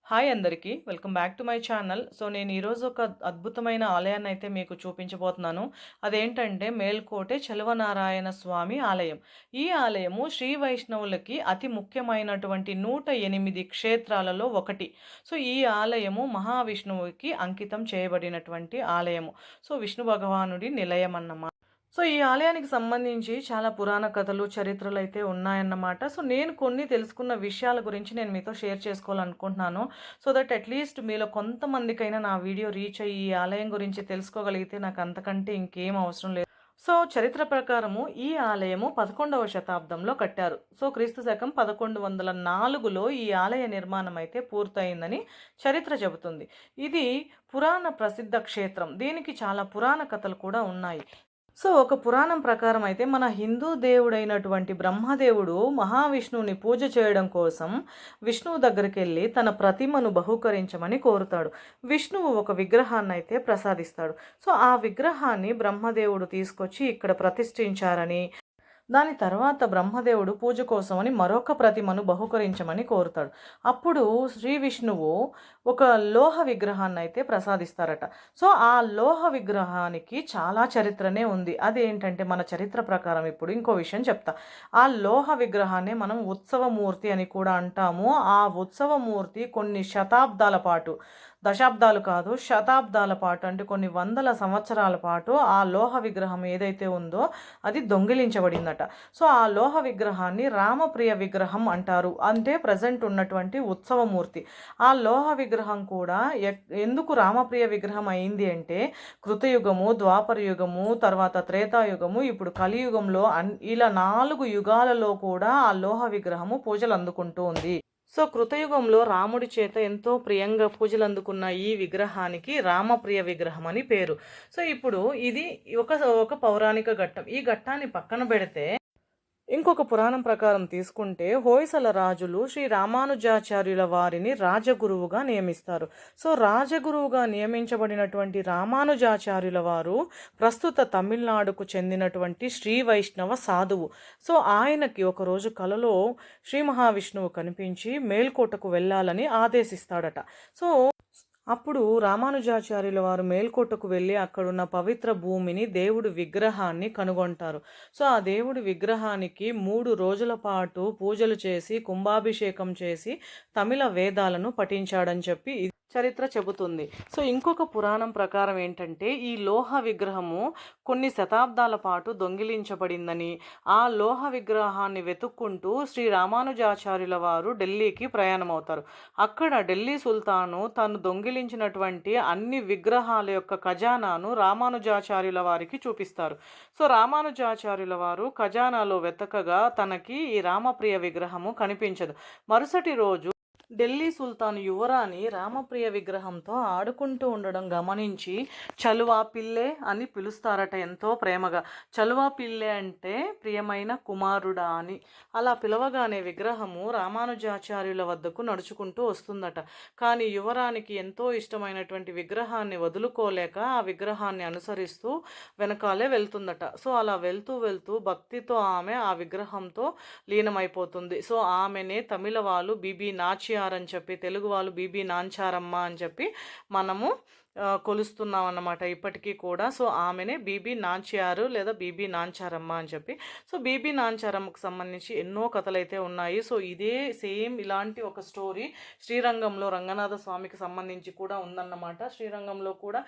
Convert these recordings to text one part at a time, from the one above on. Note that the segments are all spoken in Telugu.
హాయ్ అందరికీ. Welcome back to my channel. నేను ఈరోజు ఒక అద్భుతమైన ఆలయాన్నయితే మీకు చూపించబోతున్నాను. అదేంటంటే మేల్కోటె చెలువనారాయణ స్వామి ఆలయం. ఈ ఆలయము శ్రీ వైష్ణవులకి అతి ముఖ్యమైనటువంటి 108 క్షేత్రాలలో ఒకటి. ఈ ఆలయము మహావిష్ణువుకి అంకితం చేయబడినటువంటి ఆలయము. విష్ణు భగవానుడి నిలయం అన్నమాట. ఈ ఆలయానికి సంబంధించి చాలా పురాణ కథలు, చరిత్రలైతే ఉన్నాయన్నమాట. నేను కొన్ని తెలుసుకున్న విషయాల గురించి నేను మీతో షేర్ చేసుకోవాలనుకుంటున్నాను. దట్ అట్‌లీస్ట్ మీలో కొంతమందికైనా నా వీడియో రీచ్ అయ్యి, ఈ ఆలయం గురించి తెలుసుకోగలిగితే నాకు అంతకంటే ఇంకేం అవసరం లేదు. చరిత్ర ప్రకారము ఈ ఆలయము 11వ శతాబ్దంలో కట్టారు. క్రీస్తు శకం 1104లో ఈ ఆలయ నిర్మాణం అయితే పూర్తయిందని చరిత్ర చెబుతుంది. ఇది పురాణ ప్రసిద్ధ క్షేత్రం. దీనికి చాలా పురాణ కథలు కూడా ఉన్నాయి. ఒక పురాణం ప్రకారం అయితే మన హిందూ దేవుడైనటువంటి బ్రహ్మదేవుడు మహావిష్ణువుని పూజ చేయడం కోసం విష్ణువు దగ్గరికెళ్ళి తన ప్రతిమను బహూకరించమని కోరుతాడు. విష్ణువు ఒక విగ్రహాన్ని అయితే ప్రసాదిస్తాడు. ఆ విగ్రహాన్ని బ్రహ్మదేవుడు తీసుకొచ్చి ఇక్కడ ప్రతిష్ఠించారని, దాని తర్వాత బ్రహ్మదేవుడు పూజ కోసమని మరొక ప్రతిమను బహుకరించమని కోరుతాడు. అప్పుడు శ్రీ విష్ణువు ఒక లోహ విగ్రహాన్ని అయితే ప్రసాదిస్తారట. ఆ లోహ విగ్రహానికి చాలా చరిత్రనే ఉంది. అదేంటంటే మన చరిత్ర ప్రకారం ఇప్పుడు ఇంకో విషయం చెప్తా. ఆ లోహ విగ్రహాన్ని మనం ఉత్సవమూర్తి అని కూడా అంటాము. ఆ ఉత్సవమూర్తి కొన్ని శతాబ్దాల పాటు, దశాబ్దాలు కాదు శతాబ్దాల పాటు, అంటే కొన్ని వందల సంవత్సరాల పాటు ఆ లోహ విగ్రహం ఏదైతే ఉందో అది దొంగిలించబడిందట. ఆ లోహ విగ్రహాన్ని రామప్రియ విగ్రహం అంటారు. అంటే ప్రజెంట్ ఉన్నటువంటి ఉత్సవమూర్తి. ఆ లోహ విగ్రహం కూడా ఎందుకు రామప్రియ విగ్రహం అయింది అంటే కృతయుగము, ద్వాపర యుగము, తర్వాత త్రేతాయుగము, ఇప్పుడు కలియుగంలో ఇలా 4 యుగాలలో కూడా ఆ లోహ విగ్రహము పూజలు అందుకుంటూ ఉంది. కృతయుగంలో రాముడి చేత ఎంతో ప్రియంగా పూజలు అందుకున్న ఈ విగ్రహానికి రామప్రియ విగ్రహం అని పేరు. ఇప్పుడు ఇది ఒక ఒక పౌరాణిక ఘట్టం. ఈ ఘట్టాన్ని పక్కన పెడితే ఇంకొక పురాణం ప్రకారం తీసుకుంటే హోయసల రాజులు శ్రీ రామానుజాచార్యుల వారిని రాజగురువుగా నియమిస్తారు. రాజగురువుగా నియమించబడినటువంటి రామానుజాచార్యుల వారు ప్రస్తుత తమిళనాడుకు చెందినటువంటి శ్రీ వైష్ణవ సాధువు. ఆయనకి ఒకరోజు కలలో శ్రీ మహావిష్ణువు కనిపించి మేల్కోటకు వెళ్ళాలని ఆదేశిస్తాడట. అప్పుడు రామానుజాచార్యుల వారు మేల్కోటకు వెళ్ళి అక్కడున్న పవిత్ర భూమిని, దేవుడి విగ్రహాన్ని కనుగొంటారు. ఆ దేవుడి విగ్రహానికి 3 రోజుల పాటు పూజలు చేసి, కుంభాభిషేకం చేసి తమిళ వేదాలను పఠించాడని చెప్పి చరిత్ర చెబుతుంది. ఇంకొక పురాణం ప్రకారం ఏంటంటే ఈ లోహ విగ్రహము కొన్ని శతాబ్దాల పాటు దొంగిలించబడిందని, ఆ లోహ విగ్రహాన్ని వెతుక్కుంటూ శ్రీ రామానుజాచార్యుల వారు ఢిల్లీకి ప్రయాణమవుతారు. అక్కడ ఢిల్లీ సుల్తాను తను దొంగిలించినటువంటి అన్ని విగ్రహాల యొక్క ఖజానాను రామానుజాచార్యుల వారికి చూపిస్తారు. రామానుజాచార్యుల వారు ఖజానాలో వెతకగా తనకి ఈ రామప్రియ విగ్రహము కనిపించదు. మరుసటి రోజు ఢిల్లీ సుల్తాన్ యువరాణి రామప్రియ విగ్రహంతో ఆడుకుంటూ ఉండడం గమనించి చలువా పిల్లే అని పిలుస్తారట ఎంతో ప్రేమగా. చలువా పిల్లే అంటే ప్రియమైన కుమారుడా అని. అలా పిలవగానే విగ్రహము రామానుజాచార్యుల వద్దకు నడుచుకుంటూ వస్తుందట. కానీ యువరానికి ఎంతో ఇష్టమైనటువంటి విగ్రహాన్ని వదులుకోలేక ఆ విగ్రహాన్ని అనుసరిస్తూ వెనకాలే వెళ్తుందట. అలా వెళ్తూ వెళ్తూ భక్తితో ఆమె ఆ విగ్రహంతో లీనమైపోతుంది. ఆమెనే తమిళ వాళ్ళు బీబీ నాచ్యార్ అని చెప్పి, తెలుగు వాళ్ళు బీబీ నాంచారమ్మ అని చెప్పి మనము కొలుస్తున్నాం అన్నమాట ఇప్పటికీ కూడా. ఆమెనే బీబీ నాంచారు లేదా బీబీ నాంచారమ్మ అని చెప్పి. బీబీ నాంచారమ్మకు సంబంధించి ఎన్నో కథలైతే ఉన్నాయి. ఇదే సేమ్ ఇలాంటి ఒక స్టోరీ శ్రీరంగంలో రంగనాథ స్వామికి సంబంధించి కూడా ఉందన్నమాట. శ్రీరంగంలో కూడా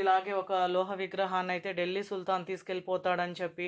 ఇలాగే ఒక లోహ విగ్రహాన్ని అయితే ఢిల్లీ సుల్తాన్ తీసుకెళ్ళిపోతాడని చెప్పి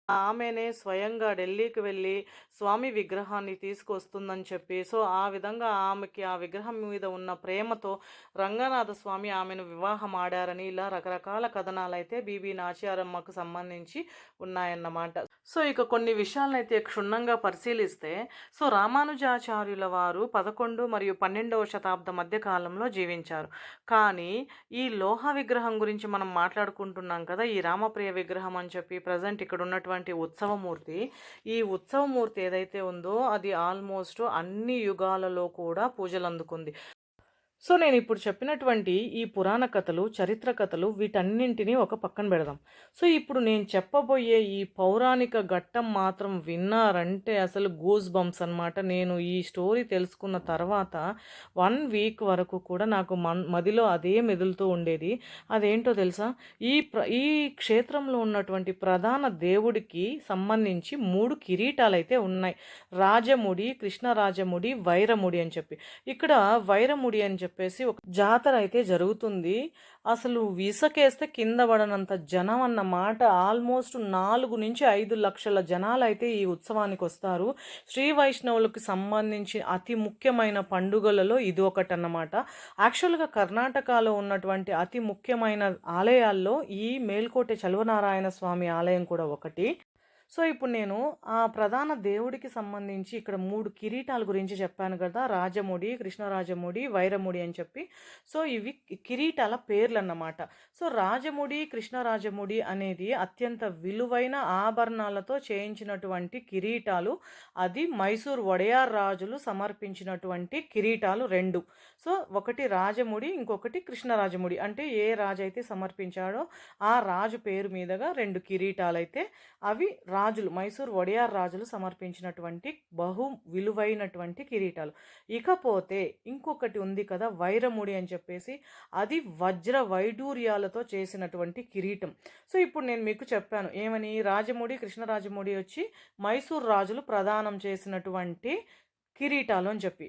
ఆమెనే స్వయంగా ఢిల్లీకి వెళ్ళి స్వామి విగ్రహాన్ని తీసుకొస్తుందని చెప్పి ఆ విధంగా ఆమెకి ఆ విగ్రహం మీద ఉన్న ప్రేమతో రంగనాథ స్వామి ఆమెను వివాహం ఆడారని ఇలా రకరకాల కథనాలు అయితే బీబీ నాచ్యారమ్మకు సంబంధించి ఉన్నాయన్నమాట. ఇక కొన్ని విషయాలనైతే క్షుణ్ణంగా పరిశీలిస్తే రామానుజాచార్యుల వారు 11 మరియు 12వ శతాబ్దం మధ్య కాలంలో జీవించారు. కానీ ఈ లోహ విగ్రహం గురించి మనం మాట్లాడుకుంటున్నాం కదా, ఈ రామప్రియ విగ్రహం అని చెప్పి ప్రజెంట్ ఇక్కడ ఉన్నటువంటి ఉత్సవమూర్తి. ఈ ఉత్సవమూర్తి ఏదైతే ఉందో అది ఆల్మోస్ట్ అన్ని యుగాలలో కూడా పూజలు అందుకుంది. సో, నేనిప్పుడు చెప్పినటువంటి ఈ పురాణ కథలు, చరిత్ర కథలు వీటన్నింటిని ఒక పక్కన పెడదాం. సో, ఇప్పుడు నేను చెప్పబోయే ఈ పౌరాణిక ఘట్టం మాత్రం విన్నారంటే అసలు గూస్ బంప్స్ అనమాట. నేను ఈ స్టోరీ తెలుసుకున్న తర్వాత 1 వీక్ వరకు కూడా నాకు మదిలో అదే మెదులుతూ ఉండేది. అదేంటో తెలుసా? ఈ క్షేత్రంలో ఉన్నటువంటి ప్రధాన దేవుడికి సంబంధించి 3 కిరీటాలైతే ఉన్నాయి. రాజముడి, కృష్ణరాజముడి, వైరముడి అని చెప్పి. ఇక్కడ వైరముడి అని చెప్పేసి ఒక జాతర అయితే జరుగుతుంది. అసలు ఇసకేస్తే కింద పడనంత జనం అన్నమాట. ఆల్మోస్ట్ 4-5 లక్షల జనాలైతే ఈ ఉత్సవానికొస్తారు. శ్రీ వైష్ణవులకు సంబంధించి అతి ముఖ్యమైన పండుగలలో ఇది ఒకటన్నమాట. యాక్చువల్‌గా కర్ణాటకలో ఉన్నటువంటి అతి ముఖ్యమైన ఆలయాల్లో ఈ మేల్కోటె చలువనారాయణ స్వామి ఆలయం కూడా ఒకటి. సో, ఇప్పుడు నేను ఆ ప్రధాన దేవుడికి సంబంధించి ఇక్కడ 3 కిరీటాల గురించి చెప్పాను గదా! రాజముడి, కృష్ణరాజముడి, వైరముడి అని చెప్పి. సో, ఇవి కిరీటాల పేర్లన్నమాట. సో, రాజముడి, కృష్ణరాజముడి అనేది అత్యంత విలువైన ఆభరణాలతో చేయించినటువంటి కిరీటాలు. అది మైసూర్ వడయార్ రాజులు సమర్పించినటువంటి కిరీటాలు 2. సో, ఒకటి రాజముడి, ఇంకొకటి కృష్ణరాజముడి. అంటే ఏ రాజైతే సమర్పించాడో ఆ రాజు పేరు మీదుగా 2 కిరీటాలైతే అవి రాజులు మైసూర్ వడియార్ రాజులు సమర్పించినటువంటి బహు విలువైనటువంటి కిరీటాలు. ఇకపోతే ఇంకొకటి ఉంది కదా వైరముడి అని చెప్పేసి, అది వజ్ర వైడూర్యాలతో చేసినటువంటి కిరీటం. సో, ఇప్పుడు నేను మీకు చెప్పాను ఏమని, రాజముడి, కృష్ణరాజముడి వచ్చి మైసూర్ రాజులు ప్రదానం చేసినటువంటి కిరీటాలు అని చెప్పి.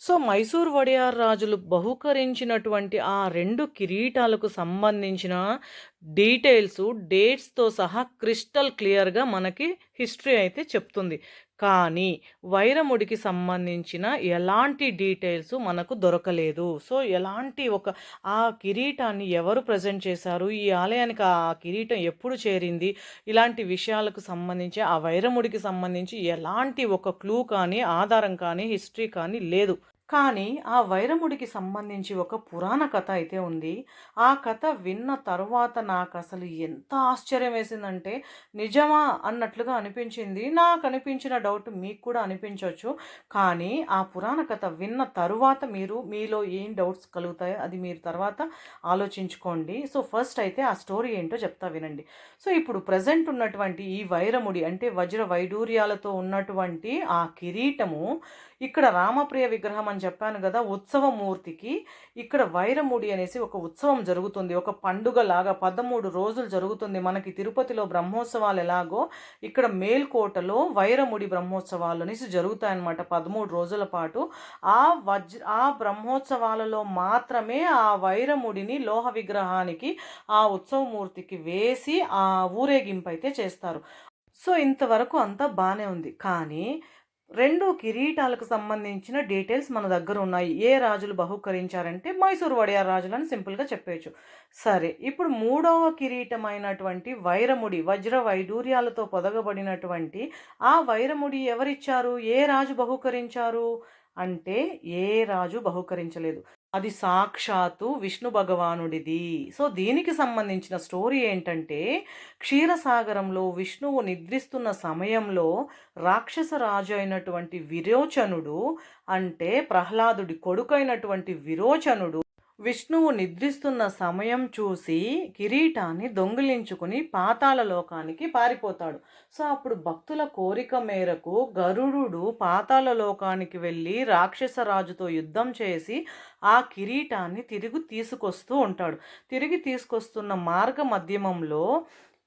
సో, మైసూర్ వడియార్ రాజులు బహుకరించినటువంటి ఆ 2 కిరీటాలకు సంబంధించిన డీటెయిల్సు, డేట్స్‌తో సహా క్రిస్టల్ క్లియర్‌గా మనకి హిస్టరీ అయితే చెప్తుంది. కానీ వైరముడికి సంబంధించిన ఎలాంటి డీటెయిల్సు మనకు దొరకలేదు. సో, ఎలాంటి ఆ కిరీటాన్ని ఎవరు ప్రెజెంట్ చేశారు? ఈ ఆలయానికి ఆ కిరీటం ఎప్పుడు చేరింది? ఇలాంటి విషయాలకు సంబంధించి ఆ వైరముడికి సంబంధించి ఎలాంటి ఒక క్లూ కానీ, ఆధారం కానీ, హిస్టరీ కానీ లేదు. కానీ ఆ వైరముడికి సంబంధించి ఒక పురాణ కథ అయితే ఉంది. ఆ కథ విన్న తరువాత నాకసలు ఎంత ఆశ్చర్యం వేసిందంటే, నిజమా అన్నట్లుగా అనిపించింది. నాకనిపించిన డౌట్ మీకు కూడా అనిపించొచ్చు. కానీ ఆ పురాణ కథ విన్న తరువాత మీలో ఏం డౌట్స్ కలుగుతాయో అది మీరు తర్వాత ఆలోచించుకోండి. సో, ఫస్ట్ అయితే ఆ స్టోరీ ఏంటో చెప్తా వినండి. సో, ఇప్పుడు ప్రెజెంట్ ఉన్నటువంటి ఈ వైరముడి అంటే వజ్ర వైడూర్యాలతో ఉన్నటువంటి ఆ కిరీటము ఇక్కడ రామప్రియ విగ్రహం అని చెప్పాను కదా! ఉత్సవమూర్తికి ఇక్కడ వైరముడి అనేసి ఒక ఉత్సవం జరుగుతుంది. ఒక పండుగలాగా 13 రోజులు జరుగుతుంది. మనకి తిరుపతిలో బ్రహ్మోత్సవాలు ఎలాగో ఇక్కడ మేల్కోటలో వైరముడి బ్రహ్మోత్సవాలు అనేసి జరుగుతాయన్నమాట 13 రోజుల పాటు. ఆ బ్రహ్మోత్సవాలలో మాత్రమే ఆ వైరముడిని లోహ విగ్రహానికి ఆ ఉత్సవమూర్తికి వేసి ఆ ఊరేగింపు అయితే చేస్తారు. సో, ఇంతవరకు అంతా బానే ఉంది. కానీ 2 కిరీటాలకు సంబంధించిన డీటెయిల్స్ మన దగ్గర ఉన్నాయి. ఏ రాజులు బహూకరించారంటే మైసూర్ వడియార్ రాజులని సింపుల్‌గా చెప్పేయొచ్చు. సరే, ఇప్పుడు మూడవ కిరీటమైనటువంటి వైరముడి, వజ్ర వైడూర్యాలతో పొదగబడినటువంటి ఆ వైరముడి ఎవరిచ్చారు? ఏ రాజు బహూకరించారు? అంటే ఏ రాజు బహూకరించలేదు. అది సాక్షాత్తు విష్ణు భగవానుడిది. సో, దీనికి సంబంధించిన స్టోరీ ఏంటంటే, క్షీరసాగరంలో విష్ణువు నిద్రిస్తున్న సమయంలో రాక్షస రాజు అయినటువంటి విరోచనుడు, అంటే ప్రహ్లాదుడి కొడుకైనటువంటి విరోచనుడు విష్ణువు నిద్రిస్తున్న సమయం చూసి కిరీటాన్ని దొంగిలించుకుని పాతాళ లోకానికి పారిపోతాడు. సో, అప్పుడు భక్తుల కోరిక మేరకు గరుడు పాతాళ లోకానికి వెళ్ళి రాక్షసరాజుతో యుద్ధం చేసి ఆ కిరీటాన్ని తిరిగి తీసుకొస్తూ ఉంటాడు. తిరిగి తీసుకొస్తున్న మార్గ మధ్యమంలో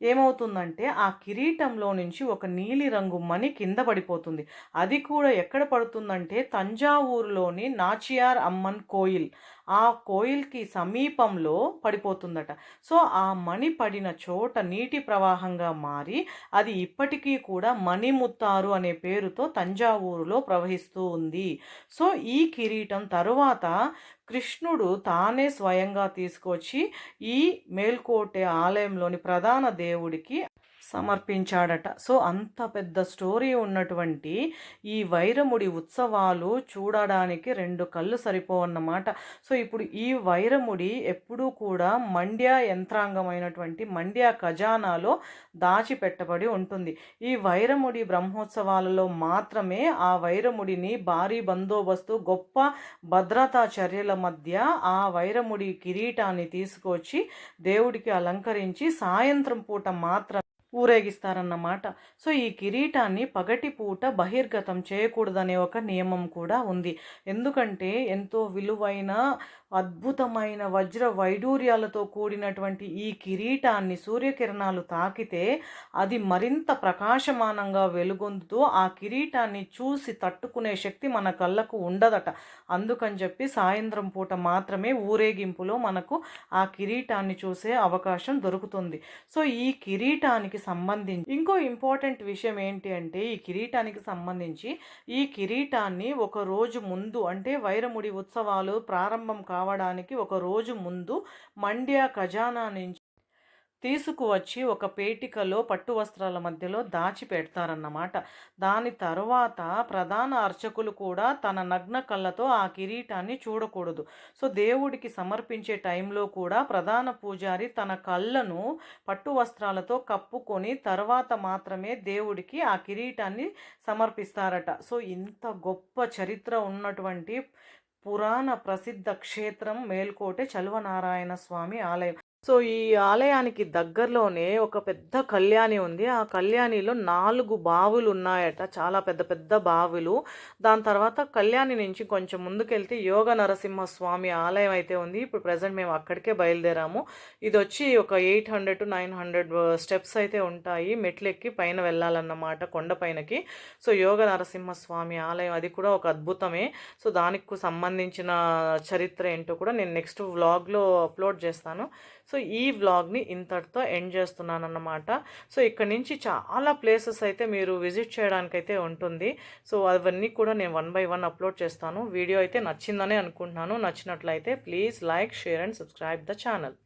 ఏమవుతుందంటే ఆ కిరీటంలో నుంచి ఒక నీలిరంగు మణి కింద పడిపోతుంది. అది కూడా ఎక్కడ పడుతుందంటే తంజావూరులోని నాచియార్ అమ్మన్ కోయిల్, ఆ కోయిల్కి సమీపంలో పడిపోతుందట. సో, ఆ మణి పడిన చోట నీటి ప్రవాహంగా మారి అది ఇప్పటికీ కూడా మణిముత్తారు అనే పేరుతో తంజావూరులో ప్రవహిస్తూ ఉంది. సో, ఈ కిరీటం తరువాత కృష్ణుడు తానే స్వయంగా తీసుకొచ్చి ఈ మేల్కోటె ఆలయంలోని ప్రధాన దేవుడికి సమర్పించాడట. సో, అంత పెద్ద స్టోరీ ఉన్నటువంటి ఈ వైరముడి ఉత్సవాలు చూడడానికి 2 కళ్ళు సరిపోవన్నమాట. సో, ఇప్పుడు ఈ వైరముడి ఎప్పుడూ కూడా మండ్య యంత్రాంగమైనటువంటి మండ్య ఖజానాలో దాచిపెట్టబడి ఉంటుంది. ఈ వైరముడి బ్రహ్మోత్సవాలలో మాత్రమే ఆ వైరముడిని భారీ బందోబస్తు, గొప్ప భద్రతా చర్యల మధ్య ఆ వైరముడి కిరీటాన్ని తీసుకొచ్చి దేవుడికి అలంకరించి సాయంత్రం పూట మాత్రం ఊరేగిస్తారన్నమాట. సో, ఈ కిరీటాన్ని పగటిపూట బహిర్గతం చేయకూడదనే ఒక నియమం కూడా ఉంది. ఎందుకంటే ఎంతో విలువైన అద్భుతమైన వజ్ర వైడూర్యాలతో కూడినటువంటి ఈ కిరీటాన్ని సూర్యకిరణాలు తాకితే అది మరింత ప్రకాశమానంగా వెలుగొందుతూ ఆ కిరీటాన్ని చూసి తట్టుకునే శక్తి మన కళ్ళకు ఉండదట. అందుకని చెప్పి సాయంత్రం పూట మాత్రమే ఊరేగింపులో మనకు ఆ కిరీటాన్ని చూసే అవకాశం దొరుకుతుంది. సో, ఈ కిరీటానికి సంబంధించి ఇంకో ఇంపార్టెంట్ విషయం ఏంటి అంటే ఈ కిరీటాన్ని ఒక రోజు ముందు, అంటే వైరముడి ఉత్సవాలు ప్రారంభం కావడానికి ఒక రోజు ముందు మండ్య ఖజానా నుంచి తీసుకువచ్చి ఒక పేటికలో పట్టు వస్త్రాల మధ్యలో దాచిపెడతారన్నమాట. దాని తరువాత ప్రధాన అర్చకులు కూడా తన నగ్న కళ్ళతో ఆ కిరీటాన్ని చూడకూడదు. సో, దేవుడికి సమర్పించే టైంలో కూడా ప్రధాన పూజారి తన కళ్ళను పట్టు వస్త్రాలతో కప్పుకొని తర్వాత మాత్రమే దేవుడికి ఆ కిరీటాన్ని సమర్పిస్తారట. సో, ఇంత గొప్ప చరిత్ర ఉన్నటువంటి పురాణ ప్రసిద్ధ క్షేత్రం మేల్కోటె చలువనారాయణ స్వామి ఆలయం. సో, ఈ ఆలయానికి దగ్గరలోనే ఒక పెద్ద కళ్యాణి ఉంది. ఆ కళ్యాణిలో 4 బావులు ఉన్నాయట. చాలా పెద్ద పెద్ద బావులు. దాని తర్వాత కళ్యాణి నుంచి కొంచెం ముందుకెళ్తే యోగ నరసింహస్వామి ఆలయం అయితే ఉంది. ఇప్పుడు ప్రెజెంట్ మేము అక్కడికే బయలుదేరాము. ఇదొచ్చి ఒక 800-900 స్టెప్స్ అయితే ఉంటాయి. మెట్లెక్కి పైన వెళ్ళాలన్నమాట కొండపైనకి. సో, యోగ నరసింహస్వామి ఆలయం అది కూడా ఒక అద్భుతమే. సో, దానికి సంబంధించిన చరిత్ర ఏంటో కూడా నేను నెక్స్ట్ వ్లాగ్లో అప్లోడ్ చేస్తాను. సో, ఈ వ్లాగ్ని ఇంతటితో ఎండ్ చేస్తున్నాను అన్నమాట. సో, ఇక్కడ నుంచి చాలా ప్లేసెస్ అయితే మీరు విజిట్ చేయడానికైతే ఉంటుంది. సో, అవన్నీ కూడా నేను 1 by 1 అప్లోడ్ చేస్తాను. వీడియో అయితే నచ్చిందనే అనుకుంటున్నాను. నచ్చినట్లయితే please like, share and subscribe the channel.